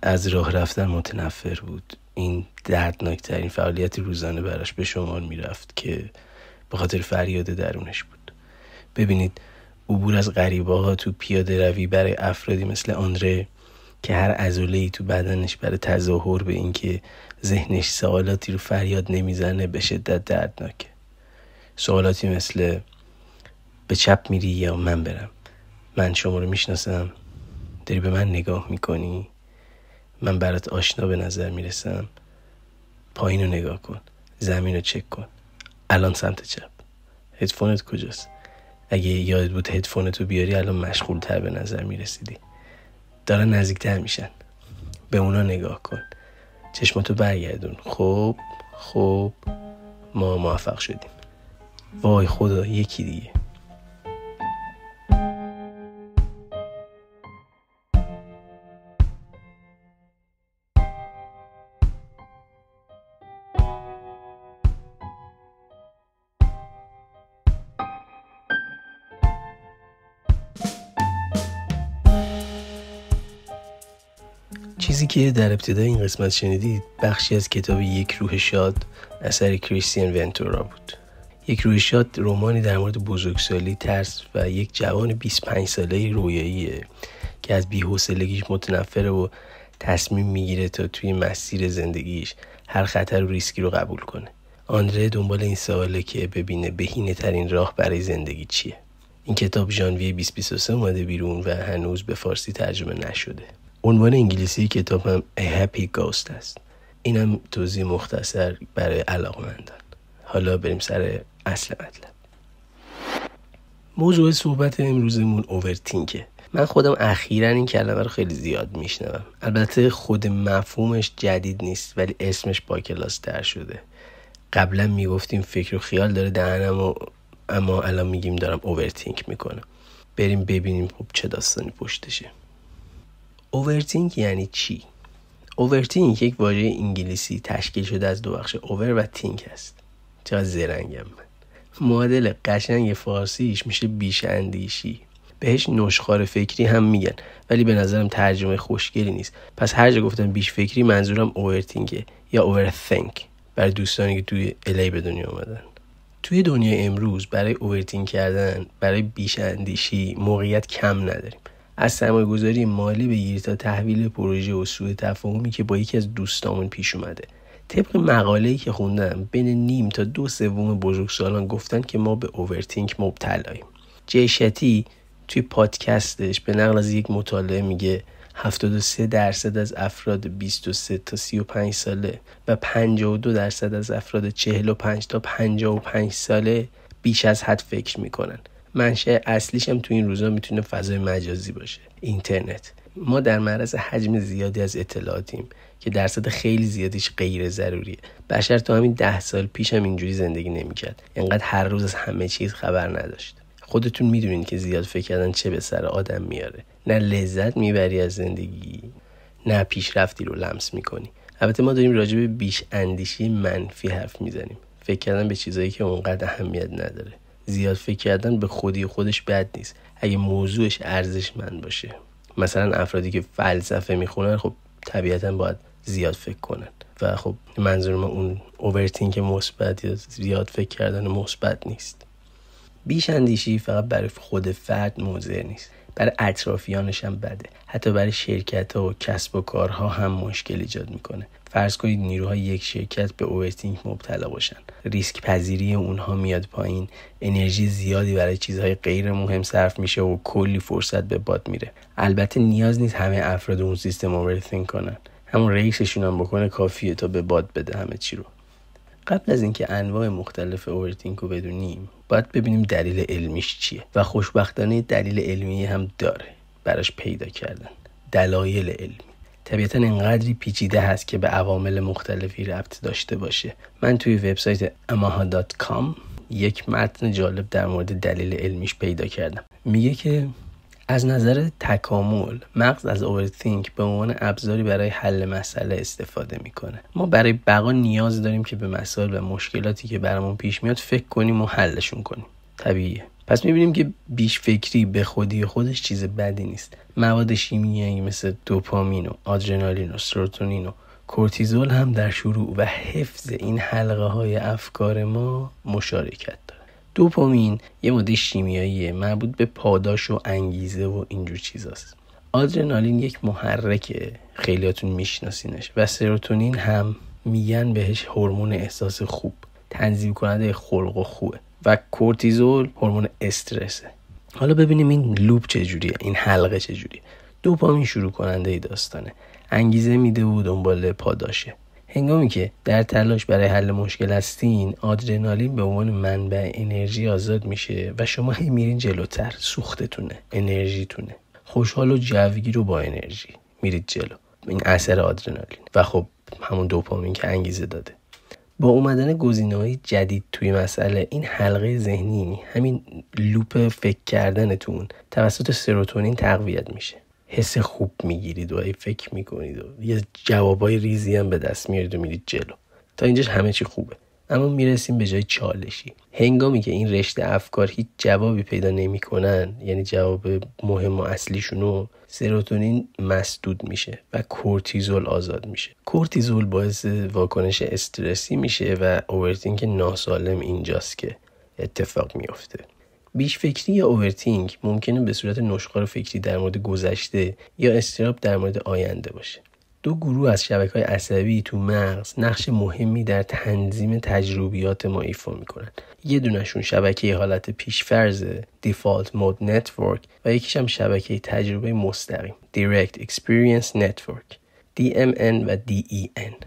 از راه رفتن متنفر بود. این دردناکترین فعالیت روزانه براش به شمار میرفت که به خاطر فریاد درونش بود. ببینید، عبور از غریبه ها تو پیاده روی برای افرادی مثل آندره که هر عضله‌ای تو بدنش برای تظاهر به این که ذهنش سوالاتی رو فریاد نمیزنه به شدت دردناکه. سوالاتی مثل به چپ میری یا من برم؟ من شما رو میشناسم؟ داری به من نگاه میکنی؟ من برات آشنا به نظر میرسم؟ پایین رو نگاه کن، زمین رو چک کن، الان سمت چپ. هدفونت کجاست؟ اگه یادت بود هدفونتو بیاری الان مشغول تر به نظر میرسیدی. دارن نزدیکتر میشن، به اونا نگاه کن، چشماتو برگردون. خب ما موفق شدیم. وای خدا، یکی دیگه. چیزی که در ابتدای این قسمت شنیدید بخشی از کتاب یک روح شاد اثر کریستین ونتورا بود. یک روح شاد رمانی در مورد بزرگسالی، ترس و یک جوان 25 ساله رویاییه که از بی‌حوصلگیش متنفره و تصمیم میگیره تا توی مسیر زندگیش هر خطر و ریسکی رو قبول کنه. آندره دنبال این سواله که ببینه بهینه ترین راه برای زندگی چیه. این کتاب ژانویه 2023 اومده بیرون و هنوز به فارسی ترجمه نشده. عنوان انگلیسی کتاب هم A Happy Ghost است. اینم توضیح مختصر برای علاقه‌مندان. حالا بریم سر اصل مطلب. موضوع صحبت امروزمون اوورتینکه. من خودم اخیراً این کلمه رو خیلی زیاد میشنوم. البته خود مفهومش جدید نیست ولی اسمش با کلاس تر شده. قبلا میگفتیم فکر و خیال داره دهنم اما الان میگیم دارم اوورتینک میکنم. بریم ببینیم خب چه داستانی پشتشه. اوورتینک یعنی چی؟ اوورتینک یک واژه انگلیسی تشکیل شده از دو بخش اوور و تینک است. چقدر زرنگم من. معادل قشنگ فارسیش میشه بیش اندیشی. بهش نشخوار فکری هم میگن ولی به نظرم ترجمه خوشگلی نیست. پس هر جا گفتم بیش فکری منظورم اوورتینکه یا اوورثینک برای دوستانی که توی الی به دنیا اومدن. توی دنیای امروز برای اوورتینک کردن، برای بیش اندیشی موقعیت کم نداریم. از سرمایه‌گذاری مالی بگیر تا تحویل پروژه و سوء تفاهمی که با یکی از دوستامون پیش اومده. طبق مقاله‌ای که خوندم بین نیم تا 2/3 بزرگسالان گفتن که ما به اوورتینک مبتلاییم. جی شتی توی پادکستش به نقل از یک مطالعه میگه 73% از افراد 23 تا 35 ساله و 52% از افراد 45 تا 55 ساله بیش از حد فکر میکنن. منشأ اصلیش هم تو این روزا میتونه فضای مجازی باشه، اینترنت. ما در معرض حجم زیادی از اطلاعاتیم که درصد خیلی زیادیش غیر ضروریه. بشر تا همین 10 سال پیش هم اینجوری زندگی نمیکرد. انقدر هر روز از همه چیز خبر نداشت. خودتون میدونین که زیاد فکر کردن چه به سر آدم میاره. نه لذت میبری از زندگی، نه پیشرفتی رو لمس میکنی. البته ما داریم راجع به بیش اندیشی منفی حرف میزنیم. فکر کردن به چیزایی که اونقدر اهمیت نداره. زیاد فکر کردن به خودی خودش بد نیست اگه موضوعش ارزشمند باشه. مثلا افرادی که فلسفه میخونن خب طبیعتا باید زیاد فکر کنن و خب منظور ما اون اوورتینک مثبت یا زیاد فکر کردن مثبت نیست. بیش اندیشی فقط برای خود فرد مضر نیست، برای اطرافیانش هم بده. حتی برای شرکت‌ها و کسب و کارها هم مشکل ایجاد میکنه. فرض کنید نیروهای یک شرکت به اوورتینک مبتلا باشن. ریسک پذیری اونها میاد پایین، انرژی زیادی برای چیزهای غیر مهم صرف میشه و کلی فرصت به باد میره. البته نیاز نیست همه افراد اون سیستم اوورتینک کنن. همون رئیسشون هم بکنه کافیه تا به باد بده همه چی رو. قبل از اینکه انواع مختلف اوورتینک رو بدونیم باید ببینیم دلیل علمیش چیه و خوشبختانه دلیل علمی هم داره براش پیدا کردن. دلایل علمی طبیعتاً اینقدری پیچیده هست که به عوامل مختلفی ربط داشته باشه. من توی وبسایت amaha.com یک متن جالب در مورد دلیل علمیش پیدا کردم. میگه که از نظر تکامل مغز از اوورتینک به عنوان ابزاری برای حل مسئله استفاده میکنه. ما برای بقا نیاز داریم که به مسائل و مشکلاتی که برامون پیش میاد فکر کنیم و حلشون کنیم. طبیعیه. پس میبینیم که بیش فکری به خودی خودش چیز بدی نیست. مواد شیمیایی مثل دوپامین و آدرنالین و سروتونین و کورتیزول هم در شروع و حفظ این حلقه های افکار ما مشارکت داره. دوپامین یه ماده شیمیاییه مربوط به پاداش و انگیزه و اینجور چیزاست. آدرنالین یک محرکه، خیلیاتون میشناسینش، و سروتونین هم میگن بهش هورمون احساس خوب، تنظیم کننده خلق و خوبه، و کورتیزول هورمون استرسه. حالا ببینیم این لوپ چجوریه، این حلقه چجوریه. دوپامین شروع کننده داستانه، انگیزه میده و دنبال پاداشه. هنگامی که در تلاش برای حل مشکل هستین، آدرنالین به عنوان منبع انرژی آزاد میشه و شما هی میرین جلوتر. سوختتونه، انرژیتونه، خوشحال و جوگیر و با انرژی میرید جلو. این اثر آدرنالین و خب همون دوپامین که انگیزه داده. با اومدن گزینه‌های جدید توی مسئله، این حلقه ذهنی، همین لوپ فکر کردنتون توسط سروتونین تقویت میشه. حس خوب میگیرید و فکر میکنید و یه جوابای ریزی هم به دست میارید و میرید جلو. تا اینجاش همه چی خوبه. اما میرسیم به جای چالشی. هنگامی که این رشته افکار هیچ جوابی پیدا نمیکنن، یعنی جواب مهم و اصلیشونو، سروتونین مسدود میشه و کورتیزول آزاد میشه. کورتیزول باعث واکنش استرسی میشه و اوورتینک ناسالم اینجاست که اتفاق میفته. بیش فکری یا اوورتینک ممکنه به صورت نشخوار فکری در مورد گذشته یا اضطراب در مورد آینده باشه. دو گروه از شبکه‌های عصبی تو مغز نقش مهمی در تنظیم تجربیات ما ایفا میکنن. یه دونشون شبکه حالت پیشفرض Default Mode Network و یکیش هم شبکه تجربه مستقیم Direct Experience Network DMN و DEN.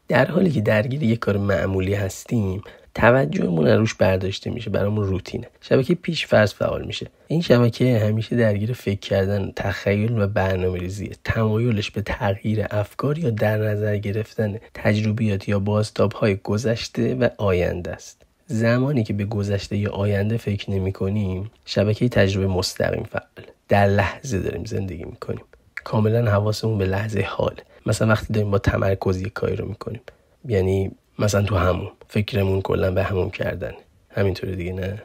در حالی که درگیر یک کار معمولی هستیم، توجهمون روش برداشته میشه، برامون روتینه. شبکه پیش‌فرض فعال میشه. این شبکه همیشه درگیر فکر کردن، تخیل و برنامه‌ریزیه. تمایلش به تغییر افکار یا در نظر گرفتن تجربیات یا بازتاب‌های گذشته و آینده است. زمانی که به گذشته یا آینده فکر نمی‌کنیم، شبکه تجربه مستقیم فعاله. در لحظه داریم زندگی می‌کنیم. کاملا حواسمون به لحظه حاله. مثلا وقتی داریم با تمرکز یک کاری رو می‌کنیم، یعنی مثلا تو همون فکرمون کلا به همون کردن، همینطوری دیگه، نه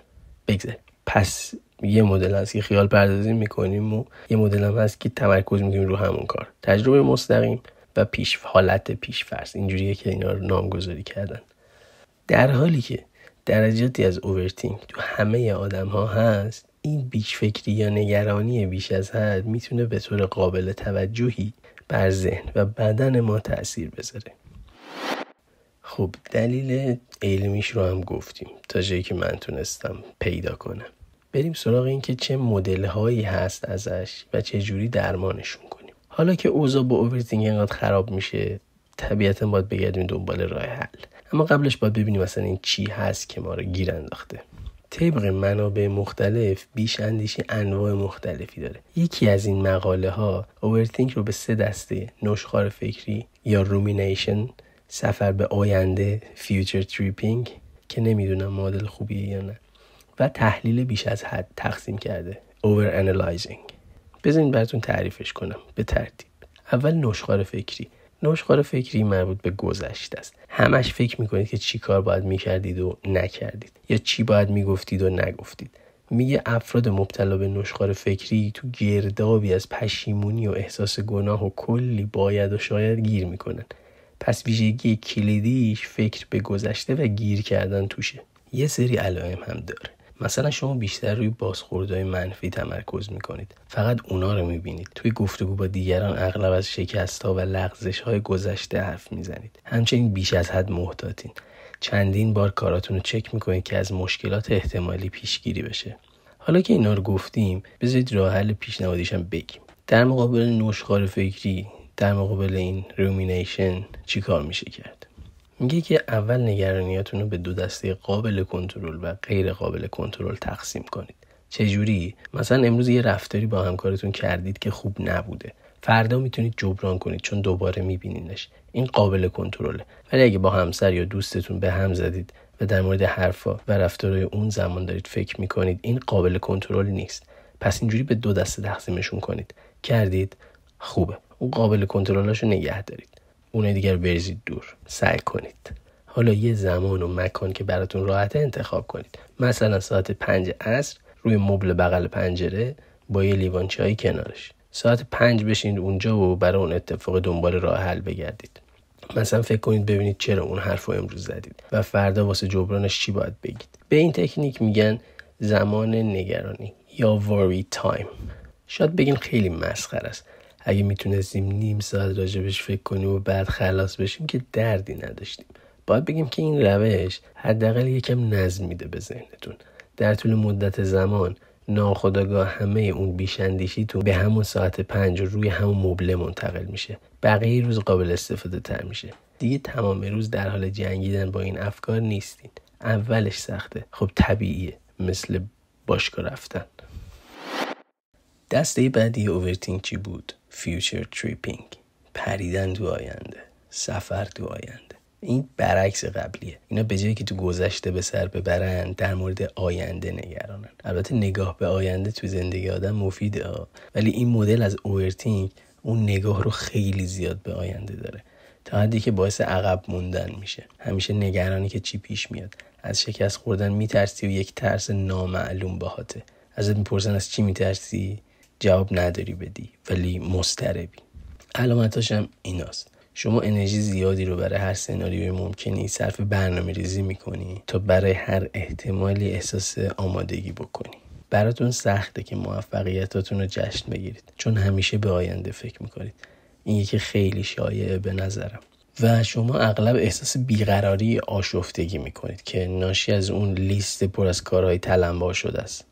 بگذار. پس یه مدل هست که خیال پردازی میکنیم و یه مدل هم هست که تمرکز میکنیم رو همون کار. تجربه مستقیم و حالت پیش‌فرض، اینجوریه که اینا رو نامگذاری کردن. در حالی که درجاتی از اوورتینک تو همه آدم ها هست، این بیش فکری یا نگرانی بیش از حد میتونه به طور قابل توجهی بر ذهن و بدن ما تأثیر بذاره. خب دلیل علمیش رو هم گفتیم تا جایی که من تونستم پیدا کنم. بریم سراغ این که چه مدل هایی هست ازش و چه جوری درمانشون کنیم. حالا که اوضاع با اوورتینک اینقدر خراب میشه، طبیعتاً باید بگردیم دنبال راه حل. اما قبلش باید ببینیم مثلا این چی هست که ما رو گیر انداخته. طبق منابع مختلف بیش اندیشی انواع مختلفی داره. یکی از این مقاله ها اوورتینک رو به 3 دسته نشخوار فکری یا رومینیشن، سفر به آینده، فیوچر تریپینگ که نمیدونم معادل خوبیه یا نه، و تحلیل بیش از حد تقسیم کرده، اوور انالایزینگ. بذارین براتون تعریفش کنم به ترتیب. اول نشخوار فکری. نشخوار فکری مربوط به گذشته است. همش فکر میکنید که چی کار باید میکردید و نکردید، یا چی باید میگفتید و نگفتید. میگه افراد مبتلا به نشخوار فکری تو گردابی از پشیمونی و احساس گناه و کلی باید و شاید گیر میکنن. پس ویژگی کلیدیش فکر به گذشته و گیر کردن توشه. یه سری علائم هم داره. مثلا شما بیشتر روی بازخوردهای منفی تمرکز میکنید. فقط اونا رو میبینید. توی گفتگو با دیگران اغلب از شکست‌ها و لغزش‌های گذشته حرف میزنید. همچنین بیش از حد محتاطین. چندین بار کاراتون رو چک میکنید که از مشکلات احتمالی پیشگیری بشه. حالا که اینا رو گفتیم، بذارید راه حل پیشنهادیش هم بگیم. در مقابل نشخوار فکری، در مقابل این رومینیشن چی کار میشه کرد؟ میگه که اول نگرانیاتون رو به 2 دسته قابل کنترل و غیر قابل کنترل تقسیم کنید. چجوری؟ مثلا امروز یه رفتاری با همکارتون کردید که خوب نبوده. فردا میتونید جبران کنید چون دوباره میبینینش. این قابل کنترله. ولی اگه با همسر یا دوستتون به هم زدید و در مورد حرفا و رفتارهای اون زمان دارید فکر میکنید، این قابل کنترل نیست. پس اینجوری به 2 دسته تقسیمشون کنید. کردید؟ خوبه. اون قابل کنترلاشو نگه دارید. اون دیگر بریزید دور. سعی کنید. حالا یه زمان و مکان که براتون راحته انتخاب کنید. مثلا ساعت 5 عصر روی مبل بغل پنجره با یه لیوان چای کنارش. ساعت 5 بشینید اونجا و برای اون اتفاق دنبال راه حل بگردید. مثلا فکر کنید ببینید چرا اون حرف رو امروز زدید و فردا واسه جبرانش چی باید بگید. به این تکنیک میگن زمان نگرانی یا worry time. شاید بگین خیلی مسخره است. اگه میتونستیم نیم ساعت راجبش فکر کنیم و بعد خلاص بشیم که دردی نداشتیم. باید بگیم که این روش حداقل یکم نظم میده به ذهنتون. در طول مدت زمان ناخودآگاه همه اون بیشندیشیتون به همون ساعت 5 روی همون مبله منتقل میشه. بقیه روز قابل استفاده تر میشه. دیگه تمام روز در حال جنگیدن با این افکار نیستین. اولش سخته. خب طبیعیه. مثل باشگاه رفتن. دسته بعدی اوورتینک چی بود؟ فیوچر تریپینگ. پریدن تو آینده. سفر تو آینده. این برعکس قبلیه. اینا به جایی که تو گذشته به سر ببرن در مورد آینده نگرانن. البته نگاه به آینده تو زندگی آدم مفیده ها، ولی این مدل از اوورتینک اون نگاه رو خیلی زیاد به آینده داره، تا حدی که باعث عقب موندن میشه. همیشه نگرانی که چی پیش میاد. از شکست خوردن میترسی و یک ترس نامعلوم باهاته. ازت میپرسن از چی میترسی؟ جواب نداری بدی، ولی مضطربی. علامتاش هم ایناست. شما انرژی زیادی رو برای هر سناریوی ممکنی صرف برنامه‌ریزی میکنی تا برای هر احتمالی احساس آمادگی بکنی. براتون سخته که موفقیتاتون رو جشن بگیرید، چون همیشه به آینده فکر میکنید. این یکی خیلی شایعه به نظرم. و شما اغلب احساس بیقراری آشفتگی میکنید که ناشی از اون لیست پر از کارهای تلمبار شده است.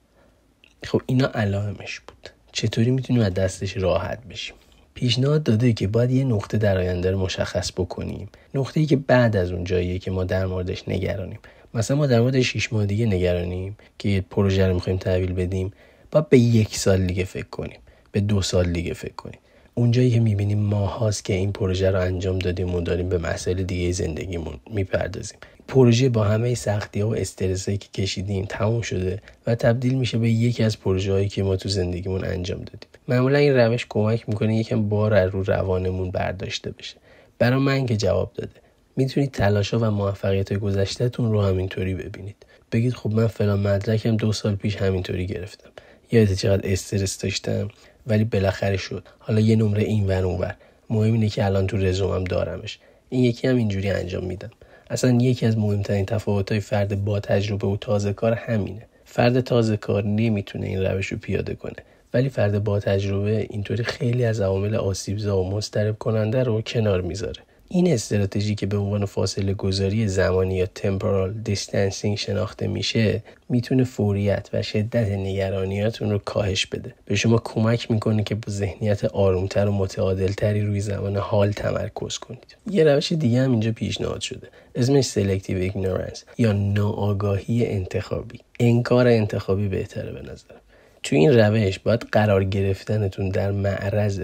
خب اینا علائمش بود. چطوری میتونیم از دستش راحت بشیم؟ پیشنهاد داده که باید یه نقطه در آینده رو مشخص بکنیم. نقطه‌ای که بعد از اون جاییه که ما در موردش نگرانیم. مثلا ما در مورد 6 ماه دیگه نگرانیم که یه پروژه رو می‌خوایم تحویل بدیم، باید به 1 سال دیگه فکر کنیم، به 2 سال دیگه فکر کنیم. اونجایی که می‌بینیم ماهاست که این پروژه رو انجام دادیم و داریم به مسائل دیگه زندگیمون میپردازیم. پروژه با همه سختی‌ها و استرسایی که کشیدیم تموم شده و تبدیل میشه به یکی از پروژه‌هایی که ما تو زندگیمون انجام دادیم. معمولا این روش کمک میکنه یکم بار از رو روانمون برداشته بشه. برای من که جواب داده. میتونید تلاش‌ها و موفقیت‌های گذشته‌تون رو همینطوری ببینید. بگید خب من فلان مدرکم 2 سال پیش همینطوری گرفتم. یادت چقدر استرس داشتم ولی بالاخره شد. حالا یه نمره اینور اونور. مهم اینه که الان تو رزومم دارمش. این یکی هم اینجوری انجام میدم. اصلا یکی از مهمترین تفاوت‌های فرد با تجربه و تازه کار همینه. فرد تازه کار نمیتونه این روش رو پیاده کنه، ولی فرد با تجربه اینطوری خیلی از عوامل آسیبزا و مضطرب کننده رو کنار میذاره. این استراتژی که به عنوان فاصله گذاری زمانی یا temporal distancing شناخته میشه، میتونه فوریت و شدت نگرانیاتون رو کاهش بده. به شما کمک میکنه که با ذهنیت آرومتر و متعادلتری روی زمان حال تمرکز کنید. یه روش دیگه هم اینجا پیشنهاد شده. اسمش selective ignorance یا ناآگاهی انتخابی. انکار انتخابی بهتره به نظرم. تو این روش باید قرار گرفتنتون در معرض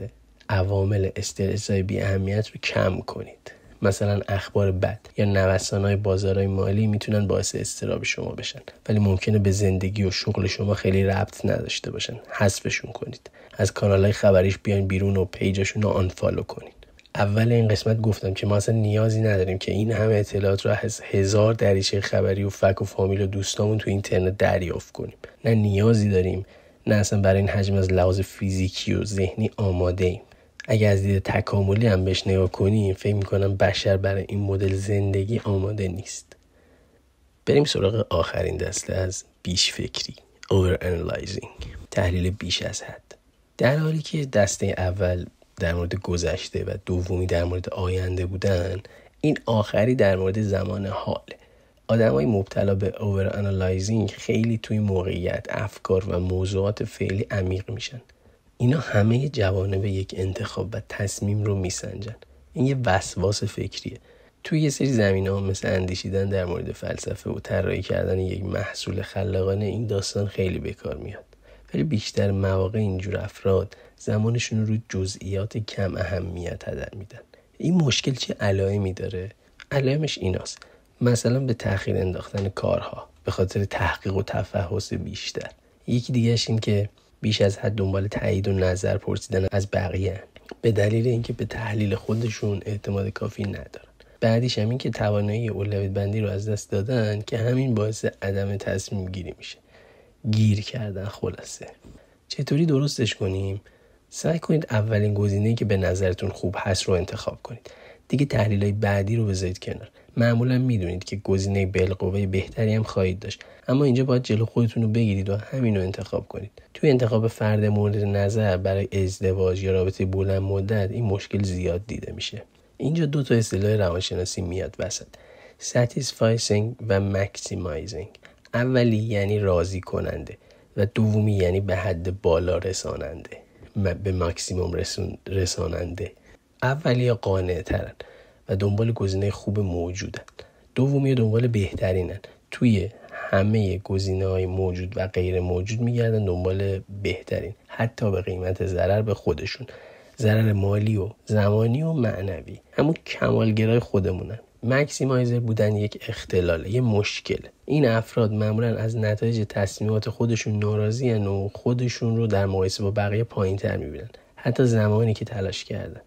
عوامل استرسای بی اهمیت رو کم کنید. مثلا اخبار بد یا نوسان‌های بازارهای مالی میتونن باعث اضطراب شما بشن، ولی ممکنه به زندگی و شغل شما خیلی ربط نداشته باشن. حذفشون کنید. از کانال‌های خبریش بیاین بیرون و پیجاشون رو آنفالو کنید. اول این قسمت گفتم که ما اصلا نیازی نداریم که این همه اطلاعات رو از 1000 دریچه خبری و فک و فامیل و دوستامون تو اینترنت دریافت کنیم. نه نیازی داریم، نه اصلا برای این حجم از لحاظ فیزیکی و ذهنی آماده ایم. اگه از دید تکاملی هم بهش نگاه کنیم، فکر میکنم بشر برای این مدل زندگی آماده نیست. بریم سراغ آخرین دسته از بیش فکری، overanalyzing، تحلیل بیش از حد. در حالی که دسته اول در مورد گذشته و دومی در مورد آینده بودن، این آخری در مورد زمان حاله. آدمای مبتلا به overanalyzing خیلی توی موقعیت، افکار و موضوعات فعلی عمیق میشن. اینا همه جوانب یک انتخاب و تصمیم رو میسنجن. این یه وسواس فکریه. توی یه سری زمینه‌ها مثل اندیشیدن در مورد فلسفه و طراحی کردن یک محصول خلاقانه این داستان خیلی به کار میاد. ولی بیشتر مواقع اینجور افراد زمانشون رو جزئیات کم اهمیت هدر میدن. این مشکل چه علائمی داره؟ علائمش ایناست. مثلا به تأخیر انداختن کارها به خاطر تحقیق و تفحص بیشتر. یکی دیگه‌اش این که بیش از حد دنبال تایید و نظر پرسیدن از بقیه به دلیل اینکه به تحلیل خودشون اعتماد کافی ندارن. بعدیش هم این که توانایی اولویت بندی رو از دست دادن که همین باعث عدم تصمیم گیری میشه. گیر کردن. خلاصه چطوری درستش کنیم؟ سعی کنید اولین گزینه‌ای که به نظرتون خوب هست رو انتخاب کنید. دیگه تحلیل‌های بعدی رو بذارید کنار. معمولا میدونید که گزینه بالقوه بهتری هم خواهید داشت، اما اینجا باید جلو خودتون رو بگیرید و همین رو انتخاب کنید. توی انتخاب فرد مورد نظر برای ازدواج یا رابطه بلند مدت این مشکل زیاد دیده میشه. اینجا 2 تا اصطلاح روانشناسی میاد وسط: satisfying و maximizing. اولی یعنی راضی کننده و دومی یعنی به حد بالا رساننده، به ماکسیموم رساننده. اولی قانع ترن و دنبال گزینه خوب موجودن، دومی دنبال بهترینن. توی همه گزینه‌های موجود و غیر موجود میگردن دنبال بهترین، حتی به قیمت ضرر به خودشون، ضرر مالی و زمانی و معنوی. همون کمالگرای خودمونن. مکسیمایزر بودن یک اختلاله، یه مشکله. این افراد معمولا از نتایج تصمیمات خودشون ناراضی هن و خودشون رو در مقایسه با بقیه پایین‌تر می‌بینن، حتی زمانی که تلاش کردن.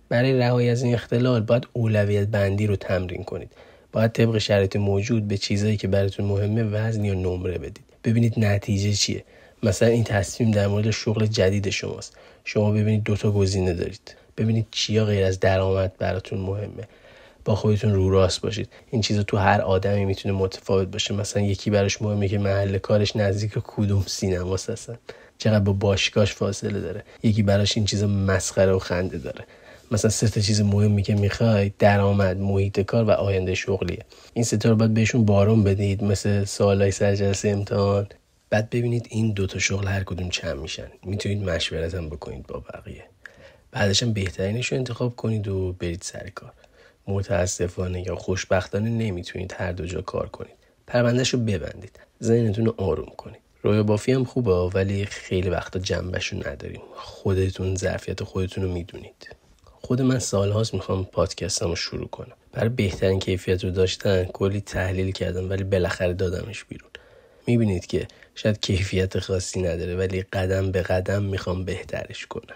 برای رهایی از این اختلال باید اولویت بندی رو تمرین کنید. باید طبق شرایط موجود به چیزایی که براتون مهمه وزن یا نمره بدید. ببینید نتیجه چیه. مثلا این تصمیم در مورد شغل جدید شماست. شما ببینید 2 تا گزینه دارید. ببینید چیا غیر از درآمد براتون مهمه. با خودتون رو راست باشید. این چیزا تو هر آدمی میتونه متفاوت باشه. مثلا یکی براش مهمه که محل کارش نزدیک کدوم سینماست، اصلا چقدر با باشگاهش فاصله داره. یکی براش این چیزا مسخره و خنده داره. مثلا 3 تا چیز مهمی که میخواید: درآمد، محیط کار و آینده شغلیه. این 3 تا رو باید بهشون بارون بدید، مثل سوالای سر جلسه امتحان. بعد ببینید این 2 تا شغل هر کدوم چند میشن. میتونید مشورت هم بکنید با بقیه. بعدش هم بهترینش رو انتخاب کنید و برید سر کار. متاسفانه یا خوشبختانه نمیتونید هر دو جا کار کنید. پروندهش رو ببندید. ذهنتون رو آروم کنید. رویا بافی هم خوبه ولی خیلی وقتا جنبشو نداریم. خودتون ظرفیت خودتون رو میدونید. خود من سالهاست میخوام پادکستمو شروع کنم. برای بهترین کیفیت رو داشتن کلی تحلیل کردم ولی بالاخره دادمش بیرون. میبینید که شاید کیفیت خاصی نداره ولی قدم به قدم میخوام بهترش کنم.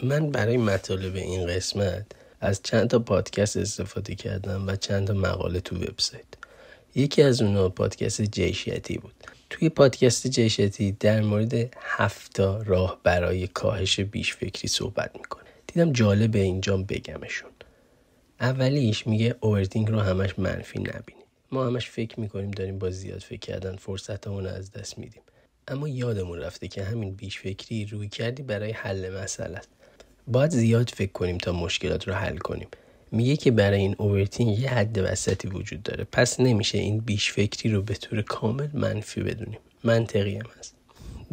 من برای مطالب این قسمت از چند تا پادکست استفاده کردم و چند تا مقاله تو وبسایت. یکی از اونها پادکست جیشیتی بود. توی پادکست جیشیتی در مورد 7 راه برای کاهش بیش فکری صحبت میکنه. دیدم جالبه اینجام بگمشون. اولیش میگه اوورتینک رو همش منفی نبینید. ما همش فکر میکنیم داریم با زیاد فکر کردن فرصتمون رو از دست میدیم. اما یادمون رفته که همین بیش فکری روی کردی برای حل مسئله است. باید زیاد فکر کنیم تا مشکلات رو حل کنیم. میگه که برای این اوورتینک یه حد وسطی وجود داره. پس نمیشه این بیش فکری رو به طور کامل منفی بدونیم. منطقی هم هست.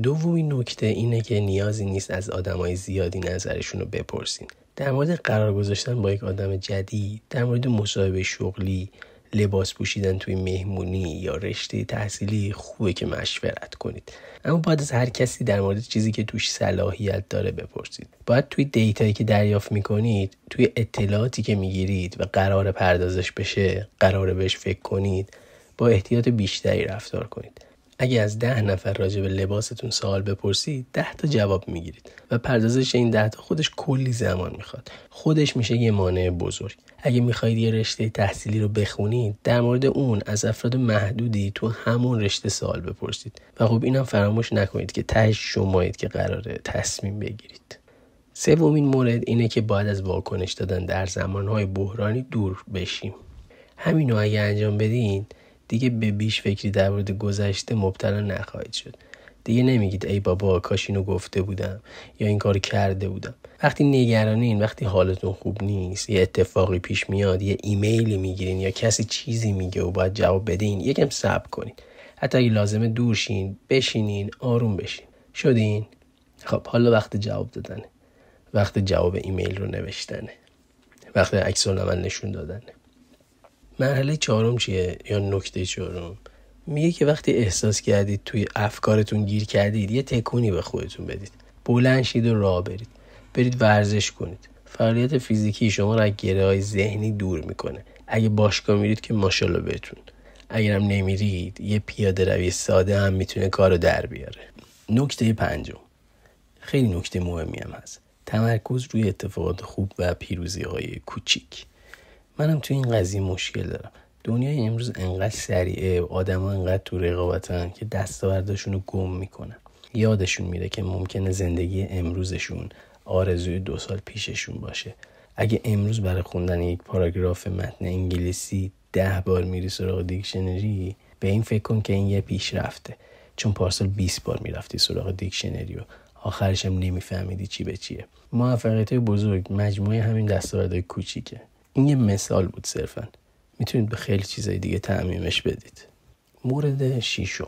دومین نکته اینه که نیازی نیست از آدمای زیادی نظرشون رو بپرسین. در مورد قرار گذاشتن با یک آدم جدید، در مورد مصاحبه شغلی، لباس پوشیدن توی مهمونی یا رشته تحصیلی خوبه که مشورت کنید. اما باید از هر کسی در مورد چیزی که توش صلاحیت داره بپرسید. باید توی دیتایی که دریافت میکنید، توی اطلاعاتی که میگیرید و قرار پردازش بشه، قراره بهش فکر کنید، با احتیاط بیشتری رفتار کنید. اگه از 10 نفر راجع به لباستون سوال بپرسید 10 تا جواب میگیرید و پردازش این 10 تا خودش کلی زمان میخواد. خودش میشه یه مانع بزرگ. اگه میخواید یه رشته تحصیلی رو بخونید در مورد اون از افراد محدودی تو همون رشته سوال بپرسید و خب اینم فراموش نکنید که تهش شمایید که قراره تصمیم بگیرید. سومین مورد اینه که باید از واکنش دادن در زمانهای بحرانی دور بشیم. همینو اگه انجام بدین دیگه به بیش فکری در مورد گذشته مبتلا نخواهید شد. دیگه نمیگید ای بابا کاش اینو گفته بودم یا این کارو کرده بودم. وقتی نگرانین، وقتی حالتون خوب نیست، یه اتفاقی پیش میاد، یه ایمیلی میگیرین یا کسی چیزی میگه و باید جواب بدین، یکم صبر کنین. حتی اگه لازمه دور شین، بشینین، آروم بشین. شدین؟ خب حالا وقت جواب دادنه. وقت جواب ایمیل رو نوشتنه. وقت عکس العمل نشون دادنه. مرحله 4 چیه یا نکته 4؟ میگه که وقتی احساس کردید توی افکارتون گیر کردید یه تکونی به خودتون بدید. بلند شید و راه برید. برید ورزش کنید. فعالیت فیزیکی شما را از گره‌های ذهنی دور میکنه. اگه باشگاه میرید که ماشاءالله بهتون. اگرم نمیرید یه پیاده روی ساده هم میتونه کارو در بیاره. نکته 5 خیلی نکته مهمی هم هست. تمرکز روی اتفاقات خوب و پیروزی‌های کوچیک. منم تو این قضیه مشکل دارم. دنیای امروز انقدر سریعه، آدما انقدر تو رقابتن که دستاوردشون رو گم میکنن. یادشون میره که ممکنه زندگی امروزشون آرزوی 2 سال پیششون باشه. اگه امروز برای خوندن یک پاراگراف متن انگلیسی 10 بار میری سراغ دیکشنری، به این فکر کن که این یه پیشرفته. چون پارسال 20 بار میرفتی سراغ دیکشنری و آخرش هم نمیفهمیدی چی به چیه. موفقیت‌های بزرگ مجموعه همین دستاوردهای کوچیکه. این یه مثال بود صرفاً. میتونید به خیلی چیزای دیگه تعمیمش بدید. مورد 6،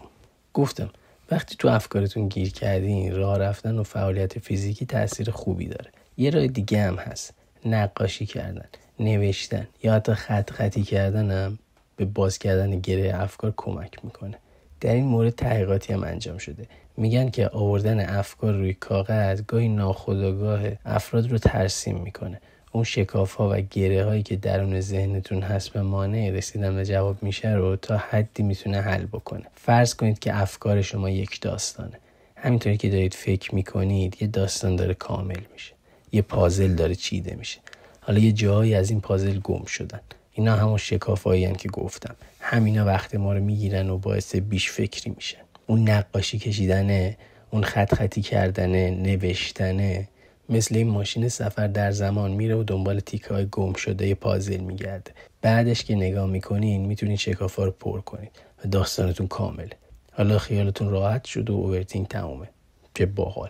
گفتم وقتی تو افکارتون گیر کردین، راه رفتن و فعالیت فیزیکی تأثیر خوبی داره. یه راه دیگه هم هست، نقاشی کردن، نوشتن یا حتی خطی کردن هم به باز کردن گره افکار کمک میکنه. در این مورد تحقیقاتی هم انجام شده. میگن که آوردن افکار روی کاغذ گاهی ناخودآگاه افراد رو ترسیم میکنه. اون شکاف‌ها و گره‌هایی که درون ذهنتون هست به مانع رسیدن به جواب میشه رو تا حدی میتونه حل بکنه. فرض کنید که افکار شما یک داستانه. همینطوری که دارید فکر میکنید یه داستان داره کامل میشه. یه پازل داره چیده میشه. حالا یه جایی از این پازل گم شدن. اینا همون شکاف‌هایی هستن که گفتم. همینا وقت ما رو میگیرن و باعث بیش فکری میشن. اون نقاشی کشیدنه، اون خطی کردنه، نوشتنه، مثل این ماشین سفر در زمان میره و دنبال تیکه‌های گم شده ی پازل میگرده. بعدش که نگاه میکنین میتونین شکاف‌ها رو پر کنید و داستانتون کامله. حالا خیالتون راحت شد و اوورتینک تمومه. چه باحال.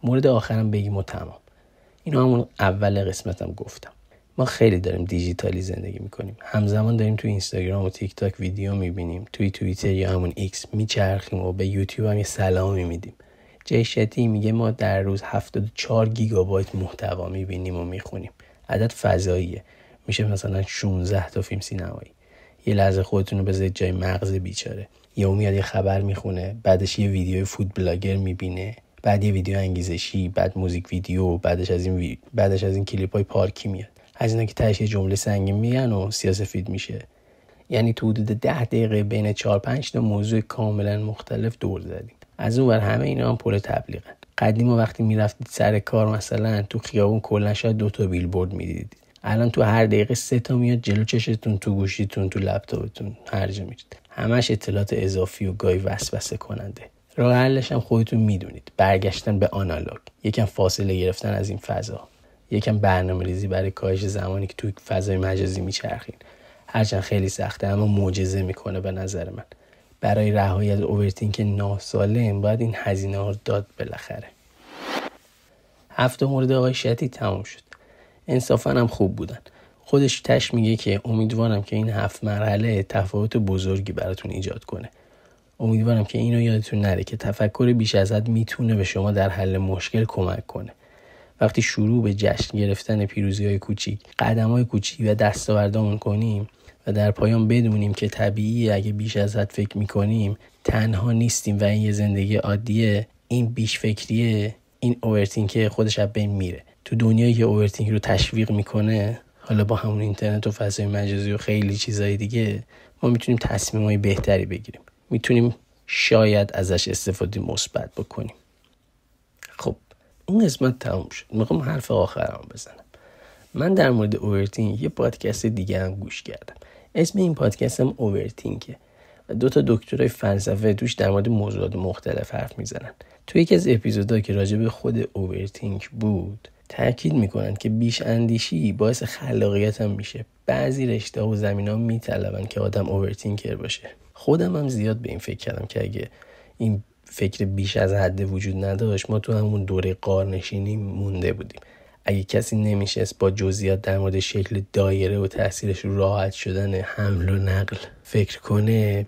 مورد آخرم بگیم و تمام. اینو همون اول قسمتم گفتم. ما خیلی داریم دیجیتالی زندگی میکنیم. همزمان داریم تو اینستاگرام و تیک تاک ویدیو میبینیم، توی توییتر یا همون ایکس میچرخیم و به یوتیوب هم یه سلامی میدیم. جیشتی میگه ما در روز 74 گیگابایت محتوا میبینیم و میخونیم. عدد فضاییه. میشه مثلا 16 تا فیلم سینمایی. یه لحظه خودتون رو بذارید جای مغز بیچاره. یهو میاد یه خبر میخونه، بعدش یه ویدیو فود بلاگر میبینه، بعد یه ویدیو انگیزشی، بعد موزیک ویدیو، بعدش از این کلیپای پارکی میاد. از اینا که تهش یه جمله سنگین میگن و سیاسفید میشه. یعنی تو حدود 10 دقیقه بین 4-5 تا موضوع کاملا مختلف دور زدیم. از اون ور همه اینا هم پر تبلیغن. قدیما وقتی میرفتید سر کار مثلا تو خیابون کلا شاید 2 تا بیلبورد میدیدید. الان تو هر دقیقه 3 تا میاد جلو چشتون، تو گوشیتون، تو لپتاپتون، هر جا میرید. همش اطلاعات اضافی و گاهی وسوسه کننده. راه حلش هم خودتون میدونید. برگشتن به آنالوگ. یکم فاصله گرفتن از این فضا. یکم برنامه‌ریزی برای کاهش زمانی که توی فضای مجازی میچرخین. هرچند خیلی سخته اما معجزه میکنه به نظر من. برای رهایی از اوورتینک ناسالم باید این هزینه ها رو داد بالاخره. 7 مورد آقای شتی تموم شد. انصافا هم خوب بودن. خودش تش میگه که امیدوارم که این 7 مرحله تفاوت بزرگی براتون ایجاد کنه. امیدوارم که اینو یادتون نره که تفکر بیش از حد میتونه به شما در حل مشکل کمک کنه. وقتی شروع به جشن گرفتن پیروزی‌های کوچیک، قدم‌های کوچیک و دستاوردامون کنیم و در پایان بدونیم که طبیعیه اگه بیش از حد فکر میکنیم تنها نیستیم و این یه زندگی عادیه، این بیش فکریه، این اوورتینک خودش از بین میره. تو دنیایی که اوورتینک رو تشویق میکنه، حالا با همون اینترنت و فضای مجازی و خیلی چیزای دیگه، ما میتونیم تصمیمای بهتری بگیریم. میتونیم شاید ازش استفاده مثبت بکنیم. خب این قسمت تموم شد. میخوام حرف آخرام بزنم. من در مورد اوورتینک یه پادکست دیگه هم گوش کردم. اسم این پادکست هم اوورتینکه و 2 تا دکترای فلسفه توش در مورد موضوعات مختلف حرف میزنن. تو یکی از اپیزودها که راجع به خود اوورتینک بود، تاکید میکنن که بیش اندیشی باعث خلاقیت هم میشه. بعضی رشته‌ها و زمینه‌ها میطلبن که آدم اوورتینکر باشه. خودم هم زیاد به این فکر کردم که اگه این فکر بیش از حد وجود نداشت، ما تو همون دوره غارنشینی مونده بودیم. اگه کسی نمیشست با جزئیات در مورد شکل دایره و تاثیرش رو راحت شدن حمل و نقل فکر کنه،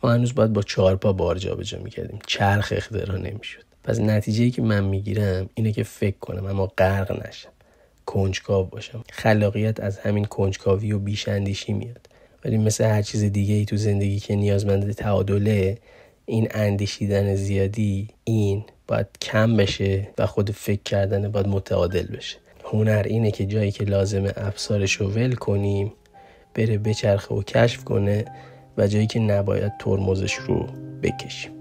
ما هنوز باید با 4 پا بار جابجا میکردیم. چرخ اختراع نمیشد. پس نتیجه‌ای که من میگیرم اینه که فکر کنم اما غرق نشم، کنجکاو باشم. خلاقیت از همین کنجکاوی و بیش اندیشی میاد. ولی مثل هر چیز دیگه ای تو زندگی که نیازمند تعادله، این اندیشیدن زیادی این باید کم بشه و خود فکر کردن باید متعادل بشه. هنر اینه که جایی که لازمه ابصارشو ول کنیم بره بچرخه و کشف کنه و جایی که نباید ترمزش رو بکشیم.